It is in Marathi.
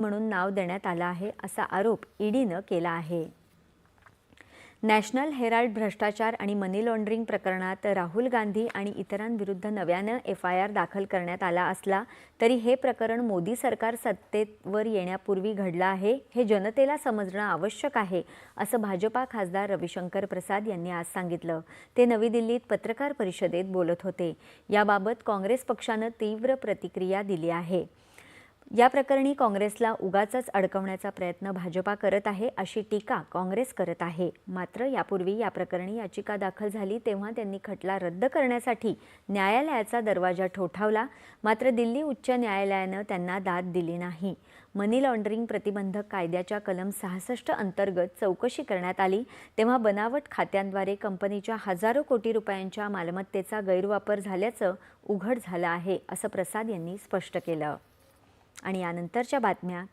म्हणून नाव देण्यात आलं आहे असा आरोप ईडीनं केला आहे। नॅशनल हेराल्ड भ्रष्टाचार आणि मनी लॉन्ड्रिंग प्रकरणात राहुल गांधी आणि इतरांविरुद्ध नव्यानं FIR दाखल करण्यात आला असला तरी हे प्रकरण मोदी सरकार सत्तेवर येण्यापूर्वी घडलं आहे हे जनतेला समजणं आवश्यक आहे असं भाजपा खासदार रविशंकर प्रसाद यांनी आज सांगितलं। ते नवी दिल्लीत पत्रकार परिषदेत बोलत होते। याबाबत काँग्रेस पक्षानं तीव्र प्रतिक्रिया दिली आहे। या प्रकरणी काँग्रेसला उगाचच अडकवण्याचा प्रयत्न भाजपा करत आहे अशी टीका काँग्रेस करत आहे। मात्र यापूर्वी या प्रकरणी याचिका दाखल झाली तेव्हा त्यांनी खटला रद्द करण्यासाठी न्यायालयाचा दरवाजा ठोठावला, मात्र दिल्ली उच्च न्यायालयानं त्यांना दाद दिली नाही। मनी लॉन्ड्रिंग प्रतिबंधक कायद्याच्या कलम 66 अंतर्गत चौकशी करण्यात आली तेव्हा बनावट खात्यांद्वारे कंपनीच्या हजारो कोटी रुपयांच्या मालमत्तेचा गैरवापर झाल्याचं उघड झालं आहे असं प्रसाद यांनी स्पष्ट केलं। आणि यानंतरच्या बातम्या